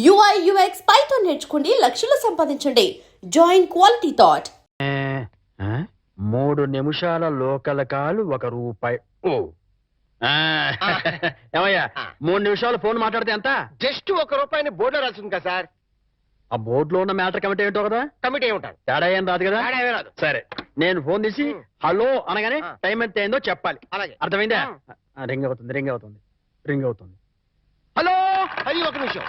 UI UX Python నేర్చుకోండి, లక్షలు సంపాదించండి. Join quality thought. 3 నిమిషాల లోకల్ కాలు ₹1. ఓ ఏమయ్యా 3 నిమిషాలు ఫోన్ మాట్లాడితే ఎంత? జస్ట్ ₹1 బోర్డులో రాసింది కదా సార్. ఆ బోర్డులో ఉన్న మ్యాటర్ కమిటీ ఏంటో కదా, కమిటీ ఏముంటారు, తేడా ఏం రాదు కదా. రాదు. సరే, నేను ఫోన్ తీసి హలో అనగానే టైం ఎంత అయిందో చెప్పాలి. అలాగే. అర్థమైందా? రింగ్ అవుతుంది. హలో, అది ఒక నిమిషం.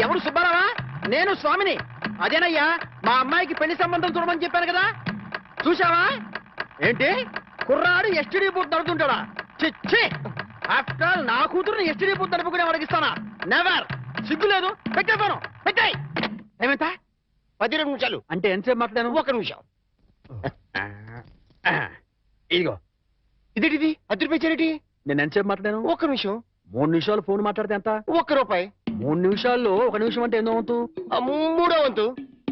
ఎవరు? సుబ్బారావా? నేను స్వామిని. అదేనయ్యా, మా అమ్మాయికి పెళ్లి సంబంధం చూడమని చెప్పాను కదా, చూసావా? ఏంటి కుర్రాడు ఎస్టీడీ బూత్ నడుపుతుంటాడా? చిచ్చి, ఆఫ్టర్ ఆల్ నా కూతురుని ఎస్టీడీ బూత్ నడుపుకునే అడిగిస్తానా? నెవర్. సిగ్గులేదు. పెట్టేస్తాను. పెట్టాయి. ఏమంత? 12 నిమిషాలు అంటే ఎంతసేపు మాట్లాడాను? 1 నిమిషం. ఇదిగో, ఇదేంటిది ₹10 నేను ఎంతసేపు మాట్లాడాను? 1 నిమిషం. 3 నిమిషాలు ఫోన్ మాట్లాడితే ఎంత? ₹1. 3 నిమిషాల్లో 1 నిమిషం అంటే ఎన్నో వంతు? 3వ వంతు.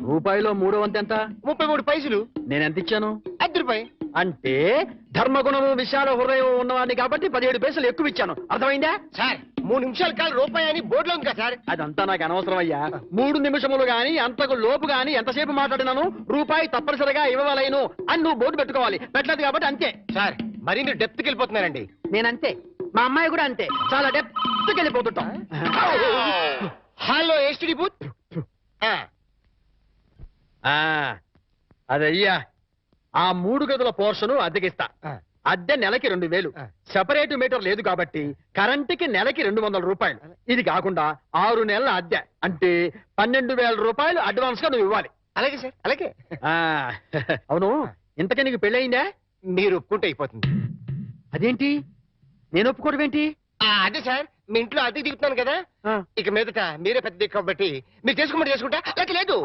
రూపాయిలో 3వ వంతు ఎంత? 33 పైసలు. నేను ఎంత ఇచ్చాను? ₹10. అంటే ధర్మగుణము విశాల హృదయం ఉన్నవాడిని కాబట్టి 17 పైసలు ఎక్కువ ఇచ్చాను. అర్థమైందా? సార్ 3 నిమిషాల కాలు ₹1 అని బోర్డులో ఉంది కదా సార్. అదంతా నాకు అనవసరం అయ్యా. 3 నిమిషములు గాని అంతకు లోపు గాని ఎంతసేపు మాట్లాడినాను రూపాయి తప్పనిసరిగా ఇవ్వవలేను అని నువ్వు బోర్డు పెట్టుకోవాలి. పెట్టలేదు కాబట్టి అంతే. సార్ మరి మీరు డెప్త్కి వెళ్ళిపోతున్నారండి. నేనంతే, మా అమ్మాయి కూడా అంతే, చాలా డెప్త్కి వెళ్ళిపోతుంటాం. Hello STD booth. అదయ్యా, ఆ 3 గదుల పోర్షను అద్దెకిస్తా. అద్దె నెలకి 2000. సెపరేట్ మీటర్ లేదు కాబట్టి కరెంటుకి నెలకి ₹200. ఇది కాకుండా 6 నెలల అద్దె అంటే ₹12,000 అడ్వాన్స్ గా నువ్వు ఇవ్వాలి. అలాగే సార్, అలాగే. అవును, ఇంతకీ నీకు పెళ్ళయిందా? మీరు ఒప్పుకుంటే అయిపోతుంది. అదేంటి నేను ఒప్పుకోవడం ఏంటి? అదే సార్, మీ ఇంట్లో అద్దెకి దిగుతున్నాను కదా, ఇక మీదట మీరే పెద్ద దిక్కు కాబట్టి మీరు చేసుకోమని చేసుకుంటా. లేక లేదు.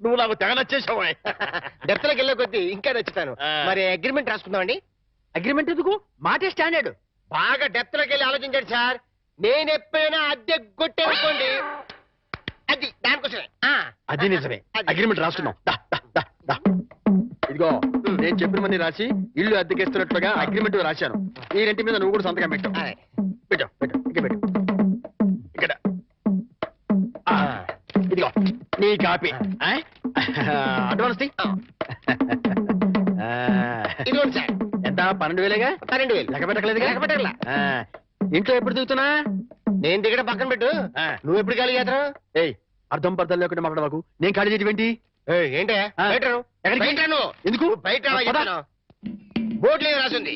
నువ్వు నాకు తెగ నచ్చేసావు. డెప్త్లోకి వెళ్ళే కొద్దీ ఇంకా నచ్చుతాను. మరి అగ్రిమెంట్ రాసుకుందామండి. అగ్రిమెంట్ ఎందుకు? మాటే స్టాండర్డ్. బాగా డెప్త్లోకి వెళ్ళి ఆలోచించండి సార్. నేను ఎప్పుడైనా అద్దె కొట్టేసుకోండి, అది దానికోసమే. అది నిజమే. అగ్రిమెంట్ రాసుకున్నాం. ఇదిగో, నేను చెప్పినవన్నీ రాసి ఇల్లు అద్దెకేస్తున్నట్లుగా అగ్రిమెంట్ రాశాను. ఈ రెంటి మీద నువ్వు కూడా సంతకం పెట్టావు. పెట్టు ఇక్కడ. ఇదిగో నీ కాపీ. అడ్వాన్స్ ఇదిగోండి సార్. ఎంత? 12,000గా? 12,000. లెక్క పెట్టకలేదు? లెక్క పెట్టగల. ఇంట్లో ఎప్పుడు దిగుతున్నా? నేను దిగడం పక్కన పెట్టు, నువ్వు ఎప్పుడు ఖాళీ చేస్తావు? ఏయ్, అర్థం పర్థం లేకుండా మాట్లాడవాకు. నేను ఖాళీ చేయడం ఏంటి? ఏంటే ఎందుకు? బయట బోర్డులో రాసింది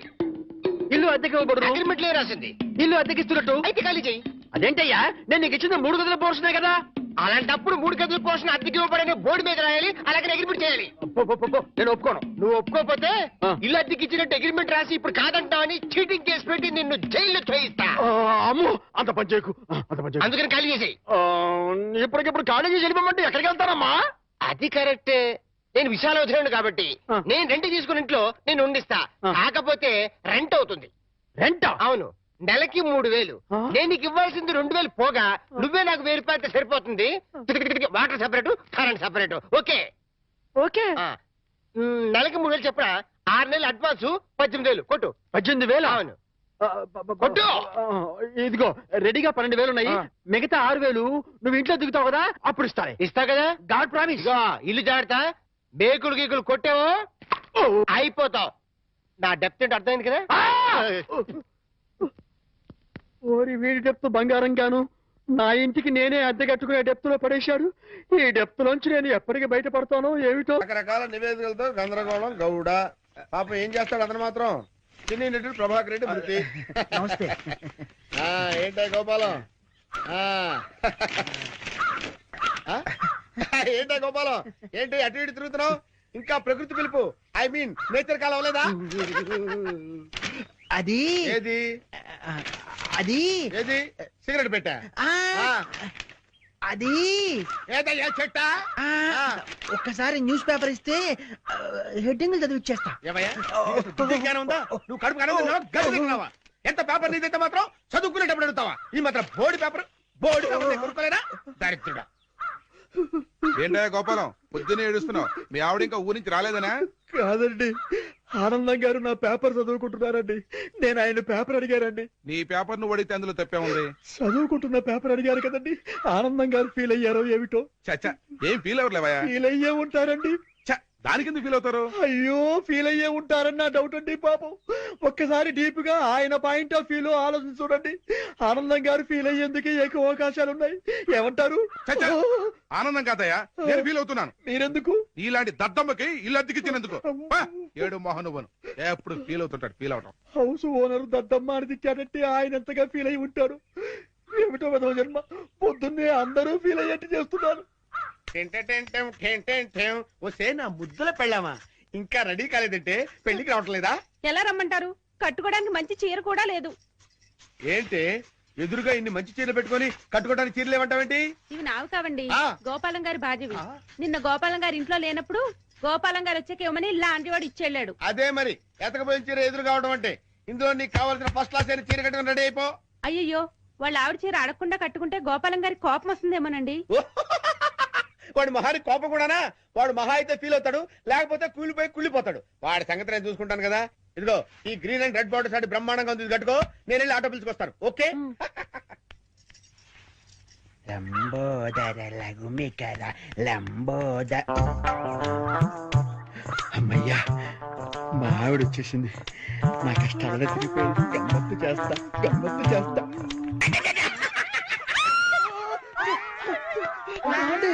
ఇల్లు అద్దెకి ఇవ్వబడదు, అగ్రిమెంట్లో రాసింది ఇల్లు అద్దెకిస్తున్నట్టు. అయితే ఖాళీ చెయ్యి. అదేంటయ్యా, నేను నీకు ఇచ్చింది 3 గదుల పోర్షనే కదా. అలాంటప్పుడు 3 గదుల పోర్షన్ అద్దెకి ఇవ్వబడని బోర్డు మీద రాయాలి, అలాగే అగ్రిమెంట్ చేయాలి. నేను ఒప్పుకోను. నువ్వు ఒప్పుకోకపోతే ఇల్లు అద్దెకి ఇచ్చినట్టు అగ్రిమెంట్ రాసి ఇప్పుడు కాదంటావని చీటింగ్ కేసు పెట్టి నిన్ను జైల్లో చేయిస్తా. అమ్ము, అంత పని చేయకు. అందుకని ఖాళీ చేసేయి. ఇప్పటికిప్పుడు ఖాళీ చేసి వెళ్ళిపోమంటే ఎక్కడికి వెళ్తానమ్మా? అది కరెక్టే. నేను విశాల వదిలేను కాబట్టి నేను రెంట్ తీసుకుని ఇంట్లో నేను ఉండిస్తా. కాకపోతే రెంట్ అవుతుంది. రెంట్? అవును, నెలకి 3,000. నేను నీకు ఇవ్వాల్సింది 2,000 పోగా నువ్వే నాకు 1,000 రూపాయలతో సరిపోతుంది. Water separate, current separate. Okay okay. నెలకి 3,000 చెప్పరా? 6 నెలలు అడ్వాన్స్ 18,000 కొట్టు. 18,000? అవును కొట్టు. ఇదిగో రెడీగా 12,000 ఉన్నాయి. మిగతా 6,000 నువ్వు ఇంట్లో దిగుతావు కదా, అప్పుడు ఇస్తా కదా. God promise. ఇల్లు జాగ్రత్త. బేకులు గీకులు కొట్టావో అయిపోతావు. నా డెప్త్ ఏంటి అర్థమైంది కదా. ఓరి, వీడి డెప్త్ బంగారం గాను నా ఇంటికి నేనే అద్దె కట్టుకునే డెప్త్ లో పడేశాడు. ఈ డెప్త్ లోంచి నేను ఎప్పటికి బయటపడతానో ఏమిటో. రకరకాల నివేదికలతో గందరగోళం గౌడ. పాపం ఏం చేస్తాడు అతను మాత్రం. చిన్ని నటుడు ప్రభాకర్ రెడ్డి మృతి. నమస్తే. ఏంటా గోపాలం? ఏంటా గోపాలం, ఏంటి అటు ఇటు తిరుగుతున్నావు? ఇంకా ప్రకృతి పిలుపు, ఐ మీన్ నేచర్ కాలం అవ్వలేదా? అది ఏది అది ఏది సిగరెట్ పెట్టా? అది ఏదయ్యా చెట్టా? ఒక్కసారి న్యూస్ పేపర్ ఇస్తే హెడ్డింగ్ చదివి ఇచ్చేస్తా. ఉందా? నువ్వు కడుపు కడుగుతున్నావా? ఎంత పేపర్ నీదైతే మాత్రం చదువుకునేటప్పుడు అడుగుతావా? ఈ మాత్రం బోర్డు పేపర్ కొనుక్కోలేదా? దరిద్రుడా. ఏంటా గోపాలం, పొద్దున్నే ఏడుస్తున్నావు? మీ ఆవిడ ఇంకా ఊరి నుంచి రాలేదనా? కాదండి, ఆనందం గారు నా పేపర్ చదువుకుంటున్నారండి. నేను ఆయన పేపర్ అడిగారండి. నీ పేపర్ నువ్వు అడిగితే అందులో తప్పే ఉంది. చదువుకుంటున్న పేపర్ అడిగారు కదండి. ఆనందం గారు ఫీల్ అయ్యారో ఏమిటో. చచ్చా ఏం ఫీల్ అవ్వలేవా? ఫీల్ అయ్యే ఉంటారండి. దానికి ఎందుకు ఫీల్ అవుతారు? అయ్యో ఫీల్ అయ్యే ఉంటారని నా డౌట్ అండి. పాపం ఒక్కసారి డీప్ గా ఆయన పాయింట్ ఆఫ్ వ్యూ ఆలోచించి చూడండి. ఆనందం గారు ఫీల్ అయ్యేందుకు ఎక్కువ అవకాశాలు ఉన్నాయి. ఏమంటారు? చచ్చా ఆనందం కాదయ్యా, నేను ఫీల్ అవుతున్నాను. మీరెందుకు? ఇలాంటి దద్దమ్మకి ఇల్లు అద్దెకిచ్చినందుకు. ఏడు మోహన్ నువ్వును ఎప్పుడు ఫీల్ అవుతుంటాడు. ఫీల్ అవటం హౌస్ ఓనర్ దద్దమ్మ అని తిట్టాడంటే ఆయన ఎంతగా ఫీల్ అయి ఉంటాడు. ఏమిటో విధవ జన్మ. పొద్దున్నే అందరూ ఫీల్ అయ్యేట్టు చేస్తున్నారు. వస్తే నా ముద్దుల పెళ్ళామా ఇంకా రెడీ కాలేదంటే పెళ్లికి రావట్లేదా? ఎలా రమ్మంటారు? కట్టుకోవడానికి మంచి చీర కూడా లేదు. ఏంటి ఎదురుగా ఇన్ని మంచి చీరలు పెట్టుకొని కట్టుకోవడానికి చీరలు ఏమంటావేంటి? ఇవి నావి కావండి, ఆ. గోపాలం గారి బాధ్యవి. నిన్న గోపాలం గారి ఇంట్లో లేనప్పుడు గోపాలం గారు వచ్చాక ఇవ్వమని లాంటి వాడు ఇచ్చెళ్ళాడు. అదే మరి ఎతకపోయిన చీర ఎదురు కావడం అంటే. ఇందులో నీకు కావాల్సిన ఫస్ట్ క్లాస్ అయిన చీర కట్టుకుని రెడీ అయిపో. అయ్యయ్యో, వాళ్ళ ఆవిడ చీర అడగకుండా కట్టుకుంటే గోపాలం గారి కోపం వస్తుందేమోనండి. వాడు మహానికి కోపం కూడానా? వాడు మహా అయితే ఫీల్ అవుతాడు, లేకపోతే కూలిపోయి కుళ్ళిపోతాడు. వాడి సంగతి నేను చూసుకుంటాను కదా. ఇదిగో ఈ గ్రీన్ అండ్ రెడ్ బార్డర్ సాటి బ్రహ్మాండంగా ఉంది, కట్టుకో. నేను వెళ్ళి ఆటో పిలుచుకొస్తాను. ఓకే? లంబోదర లఘుమికర లంబోద. అమ్మయ్యా, మా ఆవిడ వచ్చేసింది. నా కష్టాలలో తిరిగిపోయింది. గమ్మత్తు చేస్తా, గమ్మత్తు చేస్తా. ఏమండి?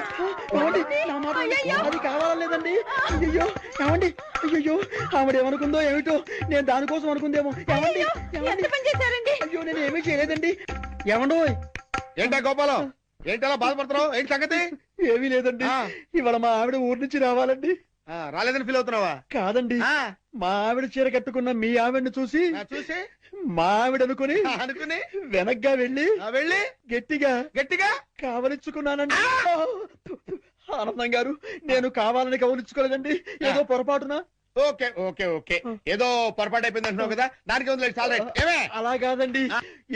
ఏమండి? నా మాట అది కావాలేదండి. అయ్యో ఏమండి? అయ్యో ఆవిడ ఏమనుకుందో ఏమిటో. నేను దానికోసం అనుకుందేమో. ఏమండి? ఎంత పని చేశారండి? అయ్యో నేను ఏమీ చేయలేదండి. ఏమండో? ఏంటా గోపాలం, ఏంటి అలా బాధపడుతున్నావు? ఏంటి సంగతి? ఏమీ లేదండి. ఇవాళ మా ఆవిడ ఊరి నుంచి రావాలండి. రాలేదని ఫీల్ అవుతున్నావా? కాదండి, మా ఆవిడ చీర కట్టుకున్న మీ ఆవిడని చూసి చూసి మా ఆవిడ అనుకుని వెనక్గా వెళ్ళి గట్టిగా గట్టిగా కావలించుకున్నానండి. ఆనందం గారు, నేను కావాలని కవలించుకోలేదండి. ఏదో పొరపాటున. ఓకే ఓకే ఓకే, ఏదో పొరపాటు అయిపోయింది అంటున్నావు కదా, దానికి ఉంది చాలా. అలా కాదండి,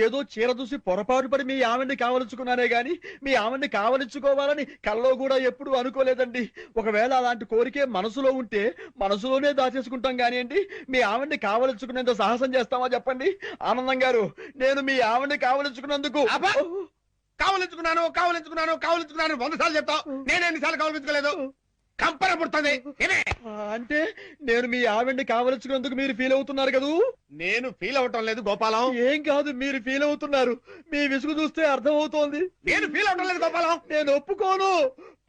ఏదో చీర చూసి పొరపాటు పడి మీ ఆవిడ్ని కావలించుకున్నానే గాని మీ ఆవిడ్ని కావలించుకోవాలని కల్లో కూడా ఎప్పుడు అనుకోలేదండి. ఒకవేళ అలాంటి కోరికే మనసులో ఉంటే మనసులోనే దాచేసుకుంటాం కానివ్వండి, మీ ఆవిడ్ని కావలించుకునేంత సాహసం చేస్తామా చెప్పండి? ఆనందం గారు, నేను మీ ఆవిడ్ని కావలించుకున్నందుకు కావలించుకున్నాను కావలించుకున్నాను కావలించుకున్నాను 100 సార్లు చెప్తావు. నేను ఎన్నిసార్లు కావలించుకోలేదు? కంపర పుడుతుంది. అంటే నేను మీ ఆవిడ్ని కావలించుకున్నందుకు మీరు ఫీల్ అవుతున్నారు కదూ? నేను ఫీల్ అవటం లేదు గోపాలం. ఏం కాదు, మీరు ఫీల్ అవుతున్నారు. మీ విసుగు చూస్తే అర్థం అవుతోంది. నేను ఫీల్ అవటం లేదు గోపాలం. నేను ఒప్పుకోను.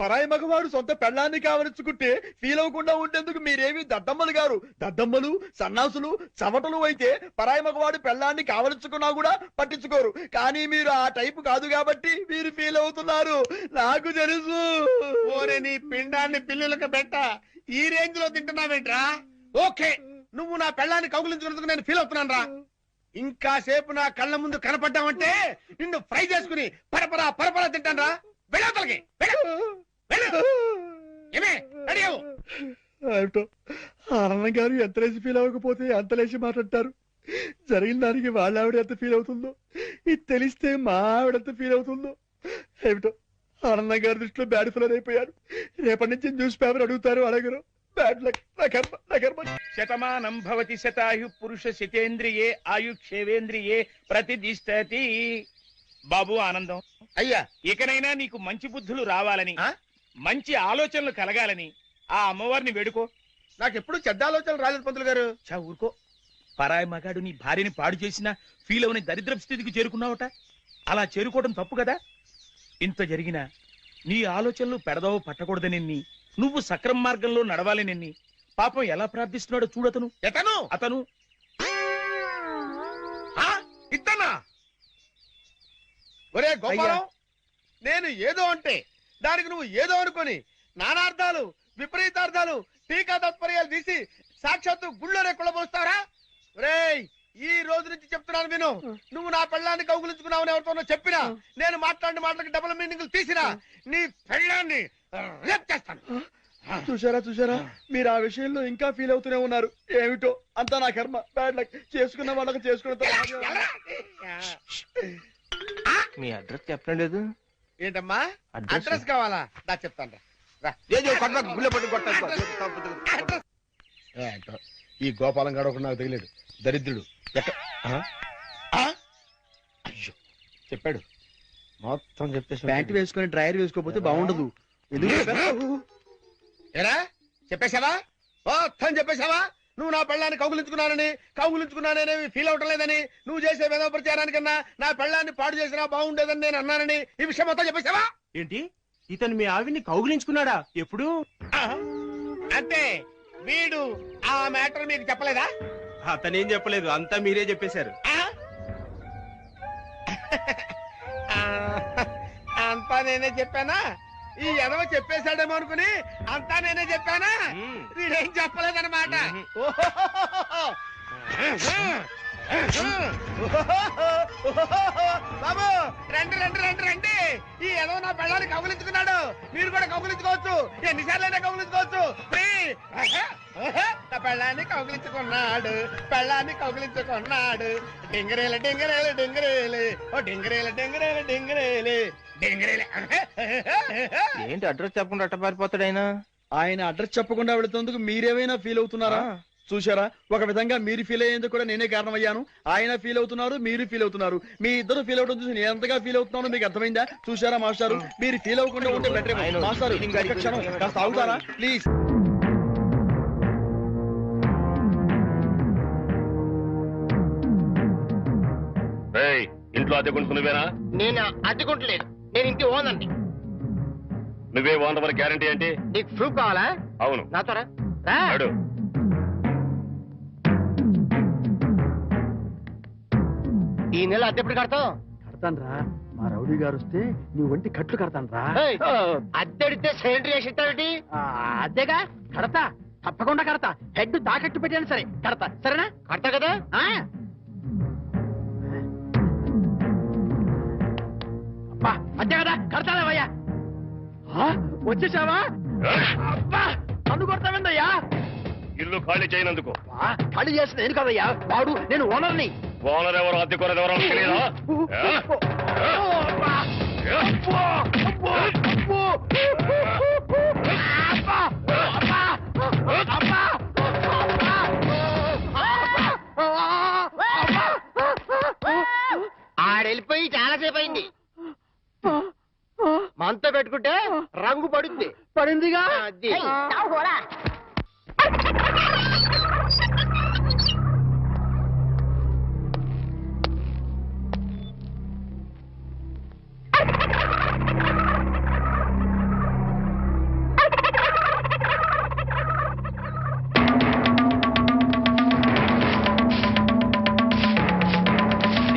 పరాయి మగవాడు సొంత పెళ్ళాన్ని కావలించుకుంటే ఫీల్ అవ్వకుండా ఉండేందుకు మీరేమి దద్దమ్మలు గారు. దద్దమ్మలు, సన్నాసులు, చవటలు అయితే పరాయి మగవాడు పెళ్ళాన్ని కావలించుకున్నా కూడా పట్టించుకోరు. కానీ మీరు ఆ టైపు కాదు కాబట్టి మీరు ఫీల్ అవుతున్నారు. నాకు తెలుసు. ఓరే నీ పిండాన్ని పిల్లులకు పెట్ట, ఈ రేంజ్ లో తింటున్నావేంట్రా? ఓకే, నువ్వు నా పెళ్ళాన్ని కౌగులించుకున్నందుకు నేను ఫీల్ అవుతున్నాను రా. ఇంకా సేపు నా కళ్ళ ముందు కనపడ్డావంటే నిన్ను ఫ్రై చేసుకుని పరపరా పరపరా తింటాను రా. వెళ్ళవతలకి ఏమిటో ఆనందం గారు ఎంత లేచి ఫీల్ అవ్వకపోతే అంత లేచి మాట్లాడతారు. జరిగిన దానికి వాళ్ళ ఆవిడ ఎంత ఫీల్ అవుతుందో, ఇది తెలిస్తే మా ఆవిడ ఎంత ఫీల్ అవుతుందో. ఏమిటో ఆనందం గారి దృష్టిలో బ్యాడ్ ఫిలర్ అయిపోయారు. రేపటి నుంచి న్యూస్ పేపర్ అడుగుతారు, అడగరు. Bad luck. నా కర్మ. శతమానం భవతి శతాయు పురుష శతేంద్రియే ఆయుక్షేవేంద్రియే ప్రతిదిష్టతి. బాబు ఆనందం, అయ్యా, ఇకనైనా నీకు మంచి బుద్ధులు రావాలని, మంచి ఆలోచనలు కలగాలని ఆ అమ్మవారిని వేడుకో. నాకెప్పుడు చెడ్డ ఆలోచనలు రాలేదు పంతులు గారు. చా ఊరుకో. పరాయి మగాడు నీ భార్యని పాడు చేసినా ఫీల్ అవని దరిద్రపు స్థితికి చేరుకున్నావట. అలా చేరుకోవడం తప్పు కదా. ఇంత జరిగినా నీ ఆలోచనలు పెడదావు పట్టకూడదనెన్ని, నువ్వు సక్రమ మార్గంలో నడవాలనెన్ని పాపం ఎలా ప్రార్థిస్తున్నాడో చూడతను. అతను ఇద్దనా? ఒరే గోపాలం, నేను ఏదో అంటే దానికి నువ్వు ఏదో అనుకొని నానార్థాలు విపరీతార్థాలు టీకా తత్పర్యాలు తీసి సాక్షాత్తు గుళ్ళోనే కుళ్ళబోస్తారా? ఒరేయ్, ఈ రోజు నుంచి చెప్తున్నాను విను. నువ్వు నా పెళ్ళాన్ని కౌగులించుకున్నావని ఎవరితోనో చెప్పినా, నేను మాట్లాడిన మాటలకు డబుల్ మీనింగ్లు తీసినా నీ పెళ్ళాన్ని రేప్ చేస్తాను. చూసారా, మీరు ఆ విషయంలో ఇంకా ఫీల్ అవుతూనే ఉన్నారు. ఏమిటో అంతా నా కర్మ. Bad luck. చేసుకున్న వాళ్ళకి చేసుకున్న. మీ అడ్రస్ చెప్పడం లేదు. ఏంటమ్మా అడ్రస్ కావాలా? దా చెప్తాను. ఈ గోపాలం గాడు ఒకడు నాకు తగిలేడు దరిద్రుడు ఎక్కడ ఆ? ఆ? అయ్యో చెప్పాడు మొత్తం చెప్పేసి ప్యాంట్ వేసుకొని డ్రైయర్ వేసుకోకపోతే బాగుండదు. ఎందుకు చెప్పావు? ఏరా చెప్పేశావా మొత్తం చెప్పేశావా? నువ్వు నా పెళ్ళాన్ని కౌగులించుకున్నానేమి ఫీల్ అవటం లేదని, నువ్వు చేసే విధవ ప్రచారానికన్నా నా పెళ్ళాన్ని పాడు చేసినా బాగుండేదని నేను అన్నానని ఈ విషయం మొత్తం చెప్పేశావా? ఏంటి ఇతను మీ ఆవిడ్ని కౌగులించుకున్నాడా? ఎప్పుడు? అంటే వీడు ఆ మ్యాటర్ మీకు చెప్పలేదా? అతనేం చెప్పలేదు, అంతా మీరే చెప్పేశారు. ఆ? ఆ, అంతా నేనే చెప్పానా? ఈ ఎదవ చెప్పేశాడేమో అనుకుని అంతా నేనే చెప్పానా? వీడేం చెప్పలేదన్నమాట. బాబు రండి రండి రండి రండి, ఈ ఎదవ నా పెళ్ళాన్ని కౌగులించుకున్నాడు. మీరు కూడా కౌగులించుకోవచ్చు, ఎన్నిసార్లైనా కౌగులించుకోవచ్చు. నా పెళ్ళాన్ని కౌగులించుకున్నాడు. డింగరేలు డింగరేలు డింగరేలు, ఓ డింగరేలు డింగరేలు డింగరేలు డింగరేలు. ఏంటి అడ్రస్ చెప్పకుండా అట్ట పారిపోతాడు ఆయన? ఆయన అడ్రస్ చెప్పకుండా వెళుతున్నందుకు మీరేమైనా ఫీల్ అవుతున్నారా? చూసారా, ఒక విధంగా మీరు ఫీల్ అయ్యేందుకు కూడా నేనే కారణమయ్యాను. ఆయన ఫీల్ అవుతున్నారు, మీరు ఫీల్ అవుతున్నారు. మీ ఇద్దరు ఫీల్ అవడం చూసి నేను ఎంతగా ఫీల్ అవుతున్నానో మీకు అర్థమైందా? చూసారా మాస్టారు, మీరు ఫీల్ అవ్వకుండా ఉంటే బెటర్. మాస్టారు ఒక్క క్షణం కాస్త ఆగుతారా ప్లీజ్? ఇంట్లో అద్దెకుంటు నువ్వేనా? నేను అడ్డుకుంటలేదు, నేను ఇంటి ఓనండి. నువ్వే ఓనర్ మరి గ్యారంటీ ఏంటి? నీకు ప్రూఫ్ కావాలా? అవును. నాతో రా. అడు. ఈ నెల అద్దె ఎప్పుడు కడతావు? కడతాను రా, మా రౌడీ గారు వస్తే నీ ఒంటి కట్లు కడతాను రా. అద్దెడితే సిలిండర్ వేసి ఇస్తాడేంటి? అద్దెగా కడతా, తప్పకుండా కడతా. హెడ్ తాకట్టు పెట్టాను సరే కడతా, సరేనా? కడతా కదా. అంతే కదా, కడతానేవయ్యా. వచ్చేసావా? అబ్బా నన్ను కొడతావేందయ్యా? ఇల్లు ఖాళీ చేయనందుకు. ఖాళీ చేసిన నేను కదయ్యా, వాడు నేను ఓనర్ని. ఓనర్ ఎవరు అద్దెకోనర్ ఎవరో తెలియదా? ఆడెళ్ళిపోయి చాలాసేపు అయింది. మనతో పెట్టుకుంటే రంగు పడుద్ది. పడిందిగా.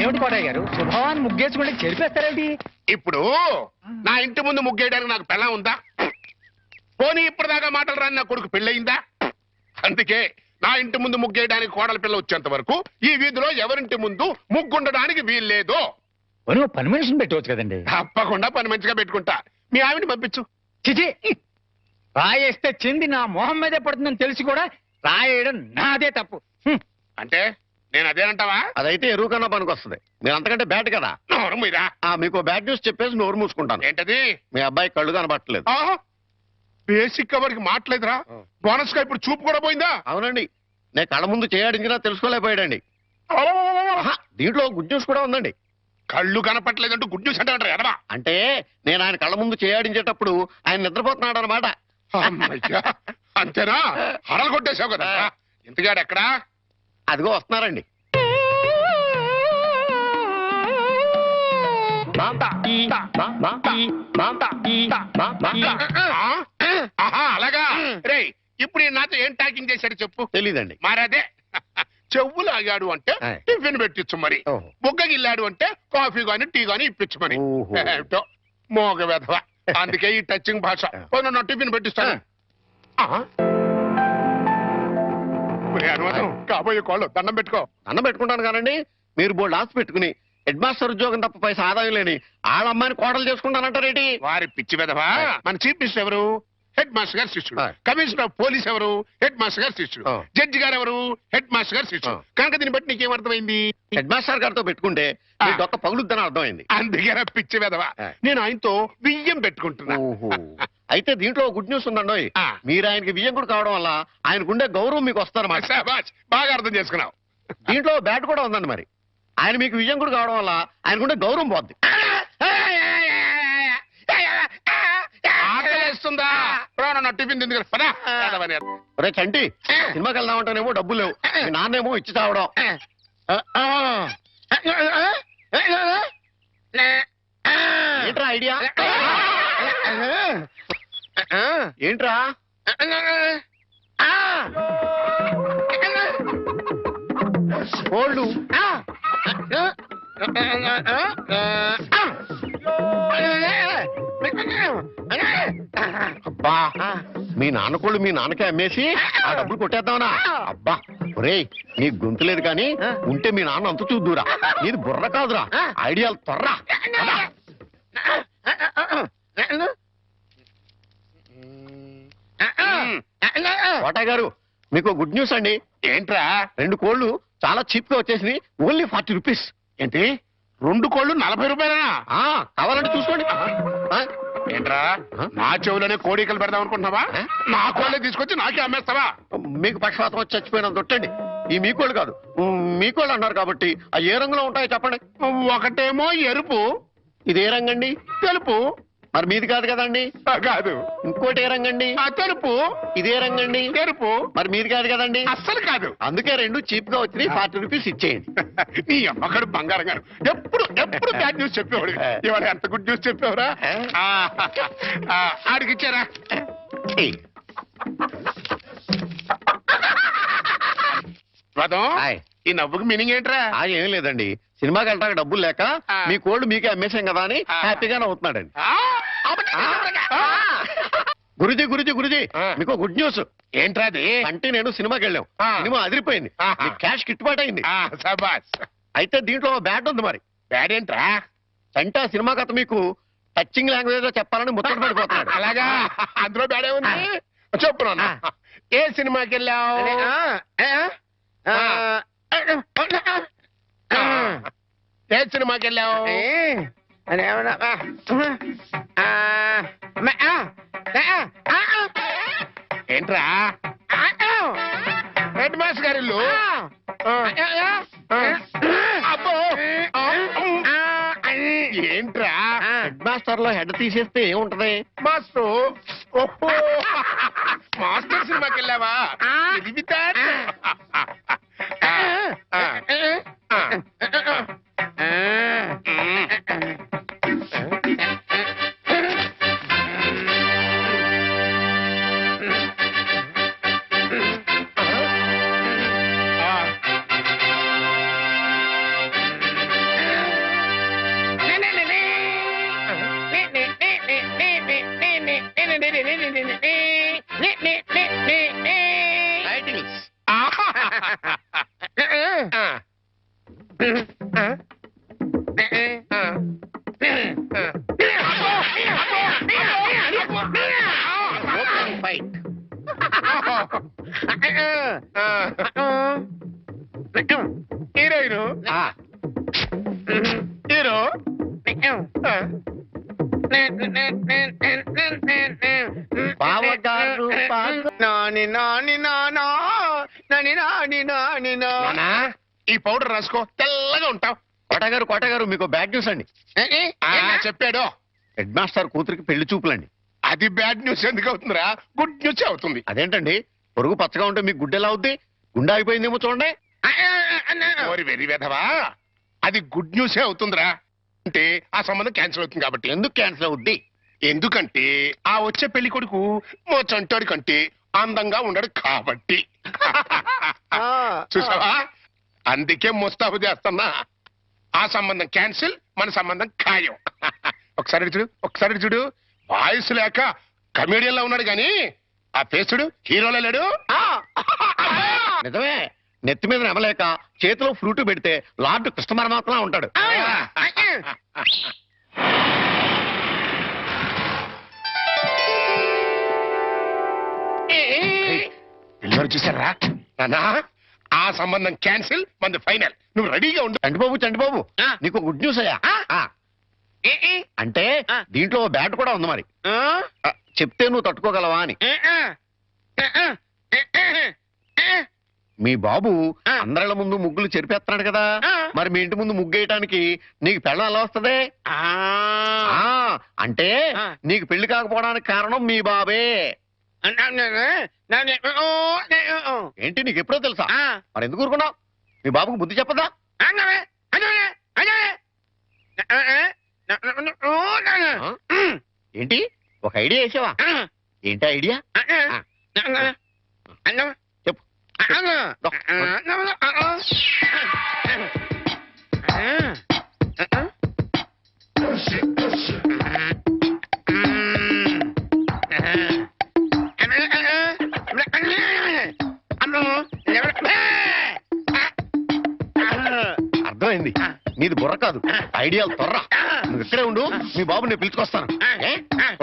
ఏమిటి కోటయ్య గారు, శుభవాన్ని ముగ్గేసుకుంటే చెరిపేస్తారేంటి? ఇప్పుడు నా ఇంటి ముందు ముగ్గేయడానికి నాకు పెళ్ళం ఉందా? పోనీ ఇప్పటిదాకా మాటలు రాని నా కొడుకు పెళ్ళయిందా? అందుకే నా ఇంటి ముందు ముగ్గేయడానికి కోడల పిల్ల వచ్చేంత వరకు ఈ వీధిలో ఎవరింటి ముందు ముగ్గుండడానికి వీల్లేదు. నువ్వు పని మనిషిని పెట్టవచ్చు కదండి. తప్పకుండా పని మంచిగా పెట్టుకుంటా. మీ ఆవిడని పంపించు. చిచి, రాయేస్తే చెంది నా మొహం మీదే పడుతుందని తెలిసి కూడా రాయేయడం నాదే తప్పు. అంటే నేను అదేనంటావా? అదైతే ఎరువు కన్నా పనికి వస్తుంది. మీరు అంతకంటే బ్యాట్ కదా. నోరు మీరా. మీకు బ్యాడ్ న్యూస్ చెప్పేసి నోరు మూసుకుంటాను. ఏంటది? మీ అబ్బాయి కళ్ళు కనబట్టలేదు. బేసిక్ కవర్కి మాట్లేదురా. బోనస్ గా ఇప్పుడు చూపు కూడా పోయిందా? అవునండి, నేను కళ్ళ ముందు చేయడించినా తెలుసుకోలేకపోయాడండి. దీంట్లో గుడ్ న్యూస్ కూడా ఉందండి. కళ్ళు కనపట్లేదంటూ గుడ్ న్యూస్ అంటే ఎడవా? అంటే నేను ఆయన కళ్ళ ముందు చేయాడించేటప్పుడు ఆయన నిద్రపోతున్నాడు అనమాట. అంతేనా? హరలు కొట్టేశావు కదా. ఇంతగాడు ఎక్కడా? అదిగో వస్తున్నారండి. అలాగా రే, ఇప్పుడు నాతో ఏం టాకింగ్ చేశాడు చెప్పు. తెలీదండి. మరదే చెవులు ఆగాడు అంటే టిఫిన్ పెట్టించు, మరి బుగ్గగిల్లాడు అంటే కాఫీ గాని టీ గాని ఇప్పించు మరి. ఏమిటో మోగ వెధవ. అందుకే ఈ టచింగ్ భాష. నా టిఫిన్ పెట్టిస్తాను. కాబోయే కోళ్ళు దండం పెట్టుకో. దండం పెట్టుకుంటాను కానండి, మీరు బోల్డ్ ఆశ పెట్టుకుని హెడ్ మాస్టర్ ఉద్యోగం తప్ప పైసా ఆదాయం లేని వాళ్ళ అమ్మాయిని కోడలు చేసుకుంటానంటారేంటి? వారి పిచ్చి వెధవా. మన చీఫ్ మినిస్టర్ ఎవరు? హెడ్ మాస్టర్ గారు శిష్యుడు. కమిషనర్ ఆఫ్ పోలీస్ ఎవరు? హెడ్ మాస్టర్ గారు శిష్యుడు. జడ్జి గారు ఎవరు? హెడ్ మాస్టర్ గారు శిష్యుడు. కనుక దీన్ని బట్టి నీకేమర్థమైంది? హెడ్ మాస్టర్ గారితో పెట్టుకుంటే డొక్క పగులుద్దని అర్థమైంది. అందుకే పిచ్చి వెధవా, నేను ఆయనతో బియ్యం పెట్టుకుంటున్నా. అయితే దీంట్లో గుడ్ న్యూస్ ఉందండి. మీరు ఆయనకి వియ్యంకుడు కావడం వల్ల ఆయనకుండే గౌరవం మీకు వస్తారన్నమాట. శాబాష్, బాగా అర్థం చేసుకున్నావు. దీంట్లో బ్యాట్ కూడా ఉందండి మరి. ఆయన మీకు వియ్యంకుడు కావడం వల్ల ఆయనకుండే గౌరవం పోద్ది. ఆకలిస్తుందా? నా టిఫిన్ తింది కదా, పద. ఒరే చంటి, సినిమాకి వెళ్దామంటేనేమో డబ్బులు లేవు, మీ నాన్నేమో ఇచ్చి తావడం. ఏంట్రా ఐడియా? ఏంట్రా? కోళ్ళు. అబ్బా, మీ నాన్న కోళ్ళు మీ నాన్నకే అమ్మేసి ఆ డబ్బులు కొట్టేద్దామనా? అబ్బా ఒరేయ్, నీ గొంతు లేదు కానీ ఉంటే మీ నాన్న అంత చూద్దురా. నీది బుర్ర కాదురా, ఐడియాలు తొర్రా. కోటయ్య గారు, మీకు గుడ్ న్యూస్ అండి. ఏంట్రా? 2 కోళ్ళు చాలా చీప్ గా వచ్చేసి ఓన్లీ 40 రూపీస్. ఏంటి 2 కోళ్ళు 40 రూపాయలనా? కావాలంటే చూసుకోండి. ఏంట్రా, నా చెవులోనే కోడికలు పెడదాం అనుకుంటున్నావా? నా కోళ్ళే తీసుకొచ్చి నాకే అమ్మేస్తావా? మీకు పక్షపాతం వచ్చి చచ్చిపోయినంత తొట్టండి. ఈ మీ కోళ్ళు కాదు, మీ కోళ్ళు అన్నారు కాబట్టి ఆ ఏ రంగులో ఉంటాయో చెప్పండి. ఒకటేమో ఎరుపు, ఇది ఏ రంగండి? తెలుపు. మరి మీది కాదు కదండి. కాదు. ఇంకోటి ఏ రంగండి? తెలుపు. ఇదే రంగండి? తెలుపు. మరి మీది కాదు కదండి. అస్సలు కాదు. అందుకే 2 చీప్ గా వచ్చినాయి, 40 రూపీస్ ఇచ్చేయండి. నీ అమ్మగారు బంగారం గారు ఎప్పుడు బ్యాడ్ న్యూస్ చెప్పేవాడు. ఇవాళ ఎంత గుడ్ న్యూస్ చెప్పేవరా? ఆడికి ఇచ్చారా? రథం, ఈ నవ్వుకి మీనింగ్ ఏంట్రా? ఏం లేదండి, సినిమాకి వెళ్ళడానికి డబ్బులు లేక మీ కోళ్ళు మీకే అమ్మేశాం కదా అని హ్యాపీగా నవ్వుతున్నాడండి. గురుజీ గురుజీ గురుజీ, మీకు గుడ్ న్యూస్. ఏంట్రా అది? అంటే నేను సినిమాకి వెళ్ళాం, సినిమా అదిరిపోయింది, క్యాష్ గిట్టుబాటు అయింది. శభాష్. అయితే దీంట్లో బ్యాట్ ఉంది మరి. బ్యాడ్ ఏంట్రా? అంటే ఆ సినిమా కథ మీకు టచింగ్ లాంగ్వేజ్ లో చెప్పాలని ముచ్చట పడిపోతున్నాడు. అలాగా? అందులో బ్యాడే ఉంది. చెప్పు నాన్న, ఏ సినిమాకి వెళ్ళావు? ఏ సినిమాకి వెళ్ళావు? ఏంట్రా? హెడ్ మాస్టర్ గారి ఇల్లు. అబ్బో, ఏంట్రా? హెడ్ మాస్టర్ లో హెడ్ తీసేస్తే ఏముంటది? మాస్టర్. ఓహో, మాస్టర్ సినిమాకి వెళ్ళావా? ఇది వితాడ్. హీరోయిన్ హీరో బావగారు నాని నాని నానా నాని నాని నాని నానా. ఈ పౌడర్ రాసుకో, తెల్లగా ఉంటావు. కోటగారు మీకు బ్యాడ్ న్యూస్ అండి. చెప్పాడు. హెడ్ మాస్టర్ కూతురికి పెళ్లి చూపులండి. అది బ్యాడ్ న్యూస్ ఎందుకు అవుతుందిరా? గుడ్ న్యూస్ అవుతుంది. అదేంటండి, పొరుగు పచ్చగా ఉంటే మీకు గుడ్డ ఎలా అవుద్ది? గుండె అయిపోయిందేమో చూడండి. ఓరి వెర్రి వెధవా, అది గుడ్ న్యూసే అవుతుందిరా. అంటే ఆ సంబంధం క్యాన్సిల్ అవుతుంది కాబట్టి. ఎందుకు క్యాన్సిల్ అవుద్ది? ఎందుకంటే ఆ వచ్చే పెళ్లి కొడుకు మా చంటాడి కంటే అందంగా ఉండడు కాబట్టి. చూసావా, అందుకే ముస్తాబు చేస్తున్నా. ఆ సంబంధం క్యాన్సిల్, మన సంబంధం ఖాయం. ఒకసారి చూడు వాయిస్ లేక కమేడియన్ లో ఉన్నాడు గాని ఆ ఫేసుడు హీరోలో లేడు. నిజమే, నెత్తి మీద నెమలేక చేతిలో ఫ్రూట్ పెడితే లార్డ్ కృష్ణ పరమాత్మలా ఉంటాడు. పిల్లలు చూసారా నానా? ఆ సంబంధం క్యాన్సిల్, మంది ఫైనల్. నువ్వు రెడీగా ఉండు. చంటిబాబు నీకు గుడ్ న్యూస్ అయ్యా. అంటే దీంట్లో బ్యాట్ కూడా ఉంది మరి. చెప్తే నువ్వు తట్టుకోగలవా అని. మీ బాబు అందరిళ్ళ ముందు ముగ్గులు చెరిపేస్తున్నాడు కదా, మరి మీ ఇంటి ముందు ముగ్గేయటానికి నీకు పెళ్ళం ఎలా వస్తది? అంటే నీకు పెళ్లి కాకపోవడానికి కారణం మీ బాబే. ఏంటి నీకు ఎప్పుడో తెలుసా? మరి ఎందుకు ఊరుకున్నావు? మీ బాబుకు బుద్ధి చెప్పదా? ఏంటి ఒక ఐడియా వేసావా? ఏంటి ఐడియా? చెప్పు. అర్థమైంది, నీది బుర్ర కాదు, ఐడియాలు తొర్రా. నువ్వు ఇక్కడే ఉండు, మీ బాబు నేను పిలుచుకొస్తాను.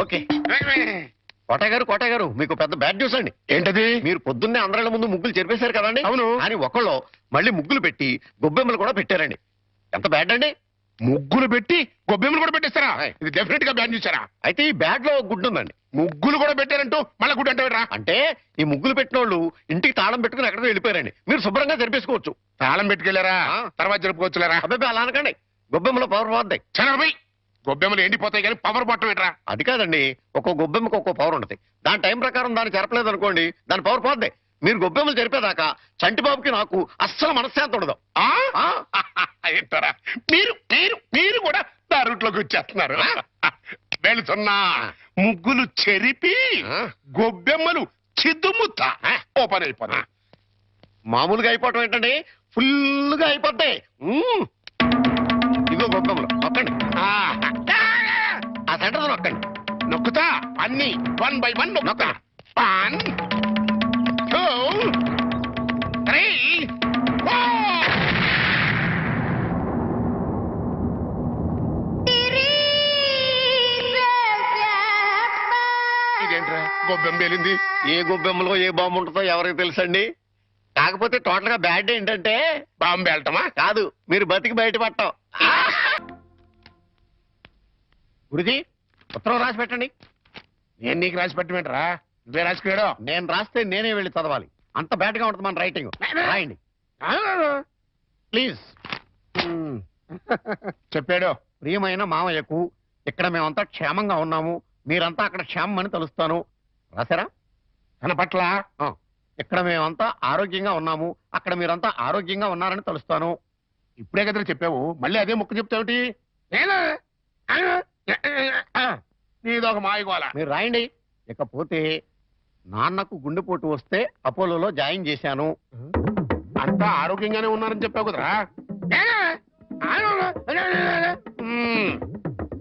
ఓకే. కోటయ్య గారు మీకు పెద్ద బ్యాడ్ న్యూస్ అండి. ఏంటది? మీరు పొద్దున్నే అందరిళ్ళ ముందు ముగ్గులు చెరిపేశారు కదండి. అవును. అని ఒకళ్ళు మళ్ళీ ముగ్గులు పెట్టి గొబ్బెమ్మలు కూడా పెట్టారండి. ఎంత బ్యాడ్ అండి? ముగ్గులు పెట్టి గొబ్బెమ్మలు కూడా పెట్టేస్తారా? ఇది డెఫినెట్ గా బ్యాన్ చేశారా? అయితే ఈ బ్యాడ్ లో ఒక గుడ్డు ఉందండి. ముగ్గులు కూడా పెట్టారంటూ మళ్ళీ గుడి అంటే అంటే ఈ ముగ్గులు పెట్టిన వాళ్ళు ఇంటికి తాళం పెట్టుకుని ఎక్కడికో వెళ్ళిపోయారండి. మీరు శుభ్రంగా జరిపేసుకోవచ్చు. తాళం పెట్టుకెళ్లారా? తర్వాత జరుపుకోవచ్చులేరా? అబ్బాయి అలా అనకండి, గొబ్బెమ్మలో పవర్ పోద్ది. చనబై గొబ్బెమ్మలు ఎండిపోతాయి కానీ పవర్ బట్టం ఏంట్రా? అది కాదండి, ఒక్కో గొబ్బెమ్మకి ఒక్కో పవర్ ఉంటుంది. దాని టైం ప్రకారం దాన్ని చెరపలేదు అనుకోండి, దాని పవర్ పోద్ది. మీరు గొబ్బెమ్మలు జరిపేదాకా చంటిబాబుకి నాకు అస్సలు మనశ్శాంతి ఉండదు. ఏంటారా మీరు మీరు మీరు కూడా నా రూట్లోకి వచ్చేస్తున్నారు. వెళుతున్నా ముగ్గులు చెరిపి గొబ్బెమ్మలు చిద్దుముత్త ఓపెన్ అయిపోతాయి. మామూలుగా అయిపోవటం ఏంటండి, ఫుల్గా అయిపోతాయి. ఇదిగో గొబ్బెమ్మలు నొక్కండి, ఆ సెంటర్ నొక్కండి. నొక్కుతా అన్ని 1 by 1 నొక్కుతా. 1 2 3 4. ఇదేంట్రా గొబ్బెమ్మ పేలింది? ఏ గొబ్బెమ్మలో ఏ బాంబు ఉంటుందో ఎవరికి తెలుసండి. కాకపోతే టోటల్ గా బ్యాడ్ ఏంటంటే బాంబు వెళ్ళటమా? కాదు, మీరు బతికి బయటపడటం. గురుజీ ఉత్తరం రాసి పెట్టండి. నేను నీకు రాసి పెట్టమేంట్రా? నువ్వే రాసిపోయాడు. నేను రాస్తే నేనే వెళ్ళి చదవాలి, అంత బ్యాడ్ గా ఉంటుంది మన రైటింగ్. రాయండి ప్లీజ్. చెప్పాడు. ప్రియమైన మామయ్యకు, ఇక్కడ మేమంతా క్షేమంగా ఉన్నాము, మీరంతా అక్కడ క్షేమం అని తలుస్తాను. రాశారా? తన పట్ల ఇక్కడ మేమంతా ఆరోగ్యంగా ఉన్నాము, అక్కడ మీరంతా ఆరోగ్యంగా ఉన్నారని తలుస్తాను. ఇప్పుడే కదా చెప్పావు, మళ్ళీ అదే ముక్క చెప్తావుటి? నీదొక మాయగోళ. మీరు రాయండి. ఇకపోతే నాన్నకు గుండెపోటు వస్తే అపోలోలో జాయిన్ చేశాను. అంతా ఆరోగ్యంగానే ఉన్నారని చెప్పావు కదరా.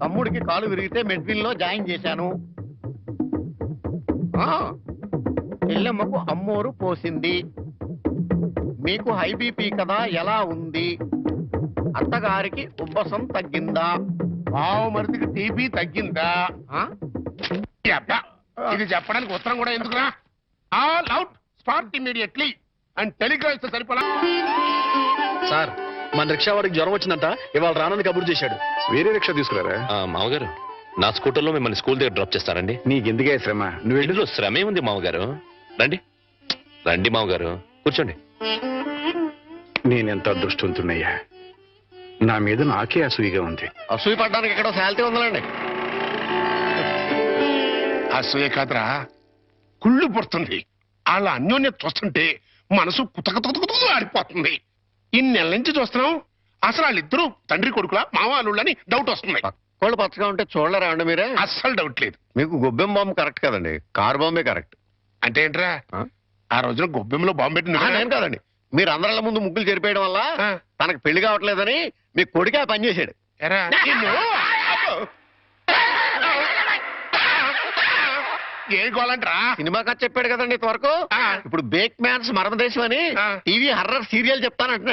తమ్ముడికి కాలు విరిగితే మెడ్విన్ లో జాయిన్ చేశాను. చెల్లెమ్మకు అమ్మోరు పోసింది. మీకు హై బీపీ కదా, ఎలా ఉంది? అత్తగారికి ఉబ్బసం తగ్గిందా? బావమరిదికి టీబీ తగ్గిందా? అబ్బా, ఇది చెప్పడానికి ఉత్తరం కూడా ఎందుకురా? All out, start immediately and Telegram ఇస్తే సరిపోలా. సార్, మన రిక్షా వాడికి జ్వరం వచ్చిందంట, ఇవాళ రానని కబురు చేశాడు. వేరే రిక్షా తీసుకురారా? మామగారు, నా స్కూటర్లో మిమ్మల్ని స్కూల్ దగ్గర డ్రాప్ చేస్తానండి. నీకెందుకే శ్రమ? నువ్వు ఇందులో శ్రమే ఉంది మామగారు. రండి రండి మామగారు, కూర్చోండి. నేనెంత అదృష్టవంతున్నయ్యా, నా మీద నాకే అసూయగా ఉంది. అసూయ పడ్డానికి ఎక్కడో శాలిటీ ఉందండి. అసూయ కాదురా, కుళ్ళు పుడుతుంది. వాళ్ళ అన్యోన్యత చూస్తుంటే మనసు కుతకుతకుతూ ఆడిపోతుంది. ఇన్నెల నుంచి చూస్తున్నాం, అసలు వాళ్ళిద్దరూ తండ్రి కొడుకులా మావాళ్ళని డౌట్ వస్తుంది. పక్కోళ్ళు పచ్చగా ఉంటే చూడలేరా అండి మీరే? అస్సలు డౌట్ లేదు. మీకు గొబ్బెం బాంబు కరెక్ట్ కదండి, కారు బాంబే కరెక్ట్. అంటే ఏంట్రా, ఆ రోజున గొబ్బెమ్మలో బాంబు పెట్టింది నేను కాదండి. మీరు అందరిళ్ళ ముందు ముగ్గులు చెరిపేయడం వల్ల తనకు పెళ్లి కావట్లేదని మీ కొడుకే ఆ పని చేశాడు. ఏం గోలంట్రా? సినిమా కథ చెప్పాడు కదండి ఇంతవరకు. ఇప్పుడు బేక్ మ్యాన్స్ మరమదేశం అని టీవీ హర్రర్ సీరియల్ చెప్తానంటున్నాడు.